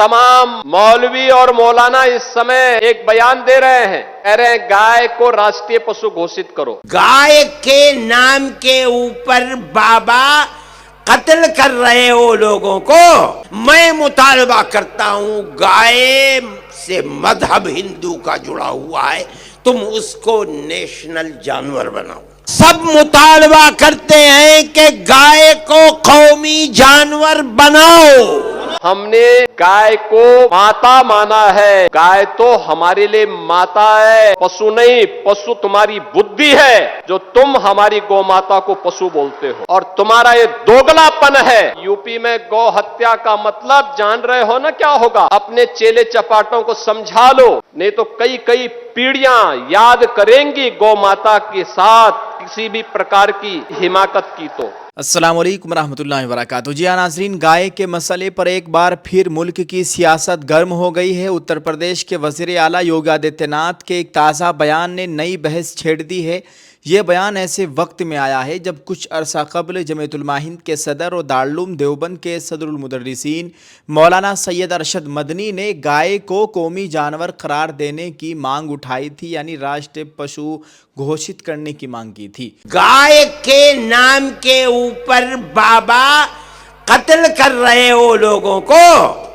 तमाम मौलवी और मौलाना इस समय एक बयान दे रहे हैं, कह रहे हैं गाय को राष्ट्रीय पशु घोषित करो। गाय के नाम के ऊपर बाबा कत्ल कर रहे हो लोगों को। मैं मुतालबा करता हूं, गाय से मजहब हिंदू का जुड़ा हुआ है, तुम उसको नेशनल जानवर बनाओ। सब मुतालबा करते हैं कि गाय को कौमी जानवर बनाओ। हमने गाय को माता माना है, गाय तो हमारे लिए माता है, पशु नहीं। पशु तुम्हारी बुद्धि है जो तुम हमारी गौ माता को पशु बोलते हो, और तुम्हारा ये दोगलापन है। यूपी में गौ हत्या का मतलब जान रहे हो ना क्या होगा? अपने चेले चपाटों को समझा लो, नहीं तो कई कई पीढ़ियां याद करेंगी गौ माता के साथ किसी भी प्रकार की हिमाकत की। तो अस्सलाम वालेकुम रहमतुल्लाहि व बरकातुहू। जी नाज़रीन, गाय के मसले पर एक बार फिर मुल्क की सियासत गर्म हो गई है। उत्तर प्रदेश के वज़ीर आला योगी आदित्यनाथ के एक ताज़ा बयान ने नई बहस छेड़ दी है। ये बयान ऐसे वक्त में आया है जब कुछ अरसा कबल जमीयत उलमा हिंद के सदर और दारुल उलूम देवबंद के सदरुल मुदर्रिसीन मौलाना सैयद अरशद मदनी ने गाय को कौमी जानवर करार देने की मांग उठाई थी, यानी राष्ट्रीय पशु घोषित करने की मांग की थी। गाय के नाम के ऊपर बाबा कत्ल कर रहे हो लोगों को।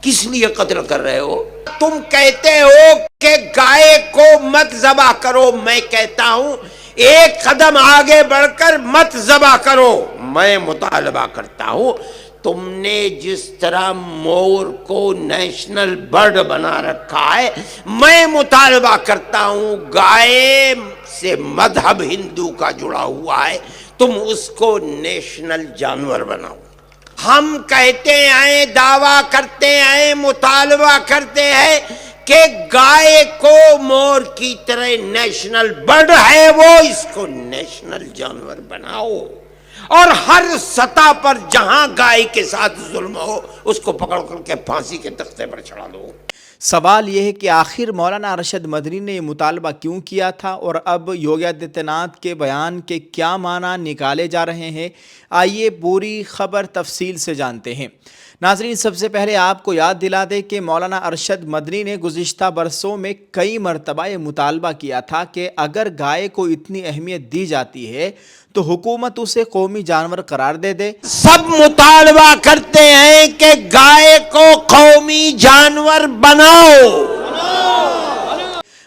किस लिए कत्ल कर रहे हो? तुम कहते हो कि गाय को मत ज़बा करो, मैं कहता हूं एक कदम आगे बढ़कर मत ज़बा करो। मैं मुतालबा करता हूं, तुमने जिस तरह मोर को नेशनल बर्ड बना रखा है, मैं मुतालबा करता हूं गाय से मजहब हिंदू का जुड़ा हुआ है, तुम उसको नेशनल जानवर बनाओ। हम कहते आए, दावा करते आए, मुतालबा करते हैं कि गाय को मोर की तरह नेशनल बर्ड है वो, इसको नेशनल जानवर बनाओ, और हर सतह पर जहां गाय के साथ जुल्म हो उसको पकड़ करके फांसी के तख्ते पर चढ़ा दो। सवाल यह है कि आखिर मौलाना अरशद मदनी ने ये मुतालबा क्यों किया था और अब योगी आदित्यनाथ के बयान के क्या माना निकाले जा रहे हैं। आइए पूरी खबर तफसील से जानते हैं। नाज़रीन, सबसे पहले आपको याद दिला दें कि मौलाना अरशद मदनी ने गुज़िश्ता बरसों में कई मरतबा ये मुतालबा किया था कि अगर गाय को इतनी अहमियत दी जाती है तो हुकूमत उसे कौमी जानवर करार दे दे। सब मुतालबा करते हैं कि गाय को कौमी जानवर बनाओ।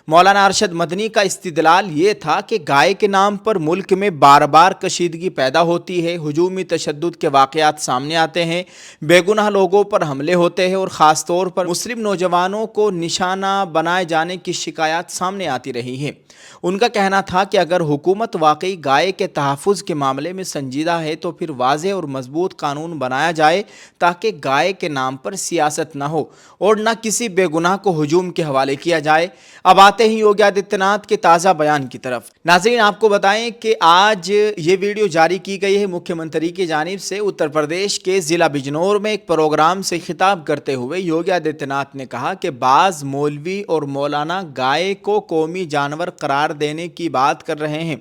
मौलाना अरशद मदनी का इस्तिदलाल ये था कि गाय के नाम पर मुल्क में बार बार कशीदगी पैदा होती है, हुजूमी तशद्दुद के वाक़यात सामने आते हैं, बेगुनाह लोगों पर हमले होते हैं और ख़ास तौर पर मुस्लिम नौजवानों को निशाना बनाए जाने की शिकायत सामने आती रही हैं। उनका कहना था कि अगर हुकूमत वाकई गाय के तहफ़्फ़ुज़ के मामले में संजीदा है तो फिर वाज़ेह और मजबूत कानून बनाया जाए ताकि गाय के नाम पर सियासत न हो और न किसी बेगुनाह को हुजूम के हवाले किया जाए। अब आते हैं योगी आदित्यनाथ के ताज़ा बयान की तरफ। नाज़रीन, आपको बताएं कि आज ये वीडियो जारी की गई है मुख्यमंत्री की जानिब से। उत्तर प्रदेश के ज़िला बिजनौर में एक प्रोग्राम से खिताब करते हुए योगी आदित्यनाथ ने कहा कि बाज़ मौलवी और मौलाना गाय को कौमी जानवर करार देने की बात कर रहे हैं।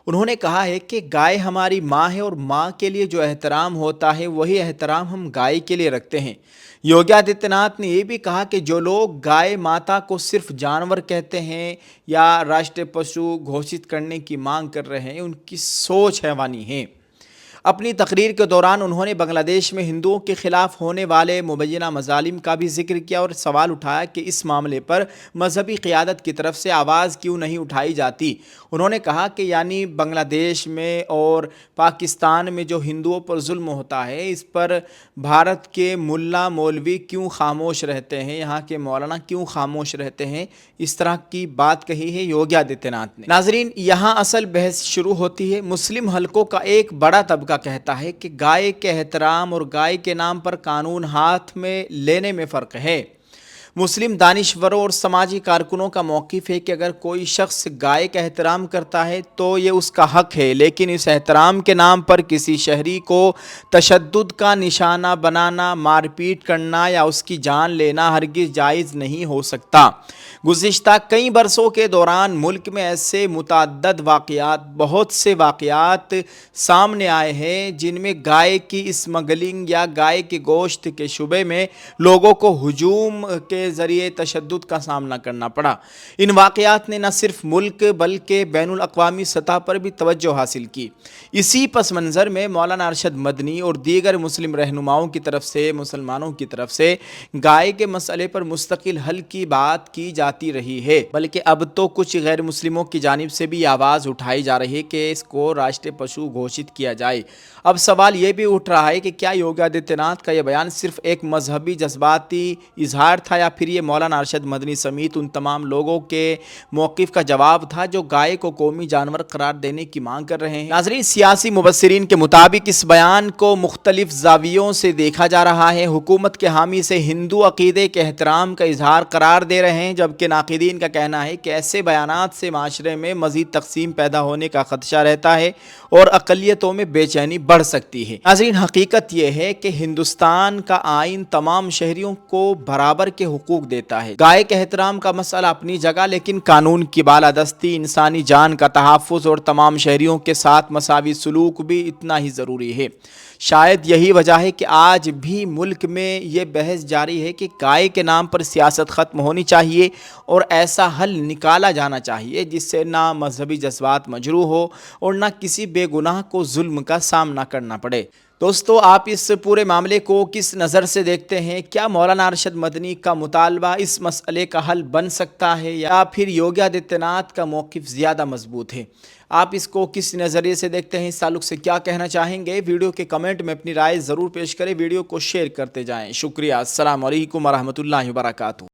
उन्होंने कहा है कि गाय हमारी माँ है और माँ के लिए जो एहतराम होता है वही एहतराम हम गाय के लिए रखते हैं। योगी आदित्यनाथ ने यह भी कहा कि जो लोग गाय माता को सिर्फ जानवर कहते हैं या राष्ट्रीय पशु घोषित करने की मांग कर रहे हैं, उनकी सोच हैवानी है। अपनी तकरीर के दौरान उन्होंने बांग्लादेश में हिंदुओं के ख़िलाफ़ होने वाले मुबैना मज़ालिम का भी जिक्र किया और सवाल उठाया कि इस मामले पर मजहबी क़ियादत की तरफ से आवाज़ क्यों नहीं उठाई जाती। उन्होंने कहा कि यानी बांग्लादेश में और पाकिस्तान में जो हिंदुओं पर जुल्म होता है, इस पर भारत के मुल्ला मौलवी क्यों खामोश रहते हैं, यहाँ के मौलाना क्यों खामोश रहते हैं। इस तरह की बात कही है योगी आदित्यनाथ ने। नाजरीन, यहाँ असल बहस शुरू होती है। मुस्लिम हलकों का एक बड़ा तबका कहता है कि गाय के एहतराम और गाय के नाम पर कानून हाथ में लेने में फ़र्क है। मुस्लिम दानिशवरों और समाजी कारकुनों का मौक़िफ़ है कि अगर कोई शख्स गाय का एहतराम करता है तो ये उसका हक़ है, लेकिन इस एहतराम के नाम पर किसी शहरी को तशद्दुद का निशाना बनाना, मारपीट करना या उसकी जान लेना हरगिज़ जायज़ नहीं हो सकता। गुज़िश्ता कई बरसों के दौरान मुल्क में ऐसे मुतअद्दिद वाक़यात, बहुत से वाक़यात सामने आए हैं जिनमें गाय की स्मगलिंग या गाय के गोश्त के शुबे में लोगों को हुजूम के ज़रिए तशद्दुद का सामना करना पड़ा। इन वाक़यात ने न सिर्फ मुल्क बल्कि बैनुल अक़वामी सतह पर भी तवज्जो हासिल की। इसी पस मंज़र में मौलाना अरशद मदनी और दीगर मुस्लिम रहनुमाओं की तरफ से, मुसलमानों की तरफ से गाय के मसले पर मुस्तकिल हल की बात की जाती रही है, बल्कि अब तो कुछ गैर मुस्लिमों की जानिब से भी आवाज़ उठाई जा रही है कि इसको राष्ट्रीय पशु घोषित किया जाए। अब सवाल ये भी उठ रहा है कि क्या योगी आदित्यनाथ का यह बयान सिर्फ एक मजहबी जज्बाती इजहार था या फिर ये मौलाना अरशद मदनी समेत उन तमाम लोगों के मौक़िफ़ का जवाब था जो गाय को कौमी जानवर करार देने की मांग कर रहे हैं। नाज़रीन, सियासी मुबस्सिरीन के मुताबिक इस बयान को मुख्तलिफ ज़ावियों से देखा जा रहा है। हुकूमत के हामी से हिंदू अक़ीदे के एहतराम का इजहार करार दे रहे हैं, जबकि नाक़िदीन का कहना है कि ऐसे बयानात से माशरे में मज़ीद तक़सीम पैदा होने का ख़दशा रहता है और अक़लियतों में बेचैनी बढ़ सकती है। नाज़रीन, हकीकत यह है कि हिंदुस्तान का आइन तमाम शहरियों को बराबर के हुकूक देता है। गाय के एहतराम का मसला अपनी जगह, लेकिन कानून की बालादस्ती, इंसानी जान का तहफ़्फ़ुज़ और तमाम शहरियों के साथ मसावी सलूक भी इतना ही ज़रूरी है। शायद यही वजह है कि आज भी मुल्क में ये बहस जारी है कि गाय के नाम पर सियासत ख़त्म होनी चाहिए और ऐसा हल निकाला जाना चाहिए जिससे ना मजहबी जज्बात मजरूह हो और ना किसी बेगुनाह को जुल्म का सामना करना पड़े। दोस्तों, आप इस पूरे मामले को किस नज़र से देखते हैं? क्या मौलाना अरशद मदनी का मुतालबा इस मसले का हल बन सकता है या फिर योगी आदित्यनाथ का मौक़िफ़ ज़्यादा मजबूत है? आप इसको किस नज़रिए से देखते हैं? इस ताल्लुक़ से क्या कहना चाहेंगे? वीडियो के कमेंट में अपनी राय ज़रूर पेश करें। वीडियो को शेयर करते जाएँ। शुक्रिया। अस्सलामु अलैकुम व रहमतुल्लाहि व बरकातुहू।